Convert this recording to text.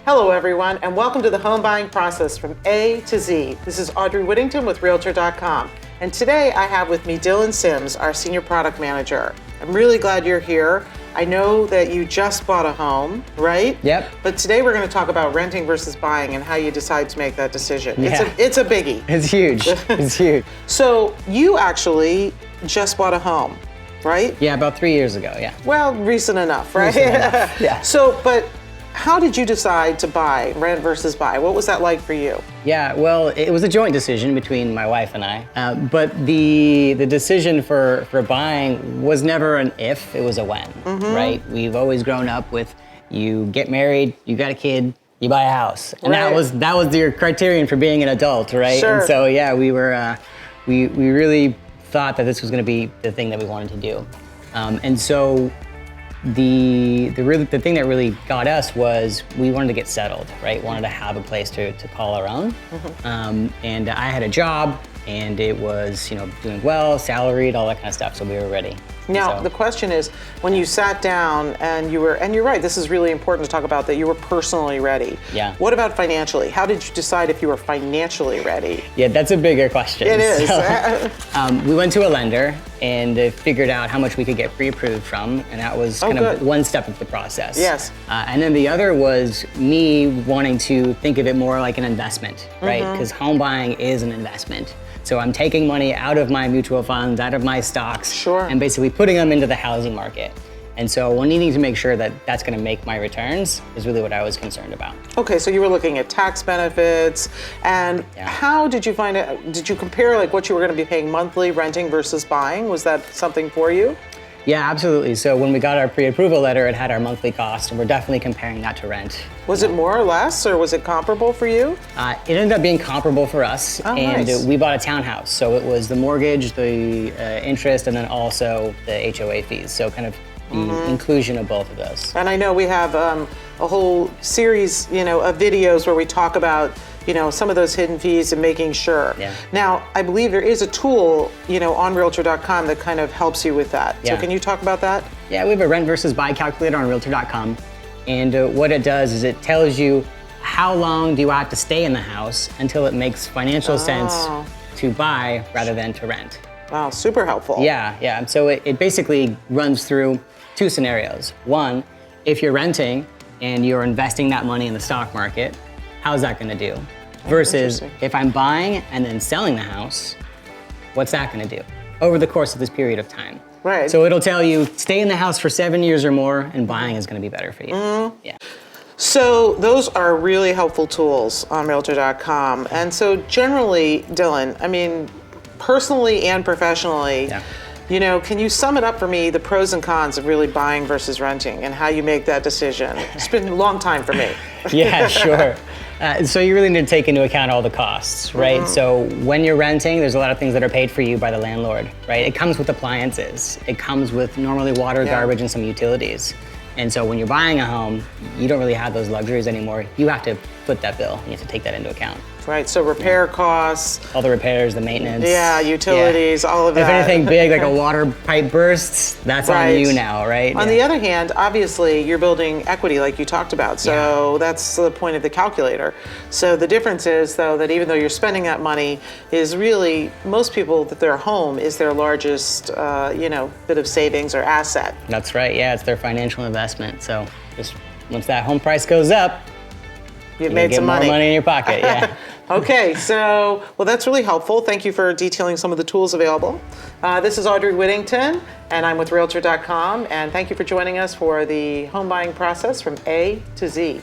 Hello everyone, and welcome to the home buying process from A to Z. This is Audrey Whittington with Realtor.com, and today I have with me Dylan Sims, our Senior Product Manager. I'm really glad you're here. I know that you just bought a home, right? Yep. But today we're going to talk about renting versus buying and how you decide to make that decision. Yeah. It's a biggie. It's huge. It's huge. So you actually just bought a home, right? Yeah, about 3 years ago, yeah. Well, recent enough, right? Recent enough, yeah. So, but how did you decide to buy, rent versus buy? What was that like for you? Yeah, well, it was a joint decision between my wife and I. But the decision for buying was never an if, it was a when, right? We've always grown up with you get married, you got a kid, you buy a house. And Right. that was your criterion for being an adult, right? Sure. And so, yeah, we were, we really thought that this was gonna be the thing that we wanted to do. And so, the thing that really got us was we wanted to get settled, right? Wanted to have a place to call our own. And I had a job and it was, doing well, salaried, all that kind of stuff. So we were ready. Now, So- the question is, when you sat down and you're right, this is really important to talk about, that you were personally ready. Yeah. What about financially? How did you decide if you were financially ready? Yeah, that's a bigger question. It is. So, we went to a lender and figured out how much we could get pre-approved from, and that was kind of good. one step of the process. Yes. And then the other was me wanting to think of it more like an investment, right? Because home buying is an investment. So I'm taking money out of my mutual funds, out of my stocks, Sure. and basically putting them into the housing market. And so we're needing to make sure that that's gonna make my returns is really what I was concerned about. Okay, so you were looking at tax benefits, and Yeah. how did you find it? Did you compare like what you were going to be paying monthly renting versus buying? Was that something for you? Yeah, absolutely. So when we got our pre-approval letter, it had our monthly cost, and we're definitely comparing that to rent. Was it more or less, or was it comparable for you? It ended up being comparable for us, Oh, and nice. we bought a townhouse. So it was the mortgage, the interest, and then also the HOA fees. So kind of the inclusion of both of those. And I know we have a whole series, of videos where we talk about, some of those hidden fees and making sure. Yeah. Now, I believe there is a tool, on Realtor.com that kind of helps you with that. So Yeah. can you talk about that? Yeah, we have a rent versus buy calculator on Realtor.com, and what it does is it tells you how long do you have to stay in the house until it makes financial sense to buy rather than to rent. Wow, super helpful. Yeah. So it basically runs through two scenarios. One, if you're renting and you're investing that money in the stock market, how's that gonna do? Versus interesting. if I'm buying and then selling the house, what's that gonna do over the course of this period of time? Right. So it'll tell you, stay in the house for 7 years or more and buying is gonna be better for you. Yeah. So those are really helpful tools on Realtor.com. And so generally, Dylan, I mean, personally and professionally, Yeah. can you sum it up for me, the pros and cons of really buying versus renting and how you make that decision? It's been a long time for me. Yeah, sure. So you really need to take into account all the costs, right? So when you're renting, there's a lot of things that are paid for you by the landlord, right? It comes with appliances. It comes with normally water, Yeah. garbage, and some utilities. And so when you're buying a home, you don't really have those luxuries anymore. You have to foot that bill. You have to take that into account. Right, so repair costs, All the repairs, the maintenance. yeah, utilities, all of If that. anything big, like a water pipe bursts, that's Right. on you now, right? On Yeah. the other hand, obviously, you're building equity like you talked about, so that's the point of the calculator. So the difference is, though, that even though you're spending that money, is really, most people, that their home is their largest, bit of savings or asset. That's right, yeah, it's their financial investment. So just once that home price goes up, You've you made get some more money. money in your pocket, yeah. Okay, so, well, that's really helpful. Thank you for detailing some of the tools available. This is Audrey Whittington, and I'm with Realtor.com, and thank you for joining us for the home buying process from A to Z.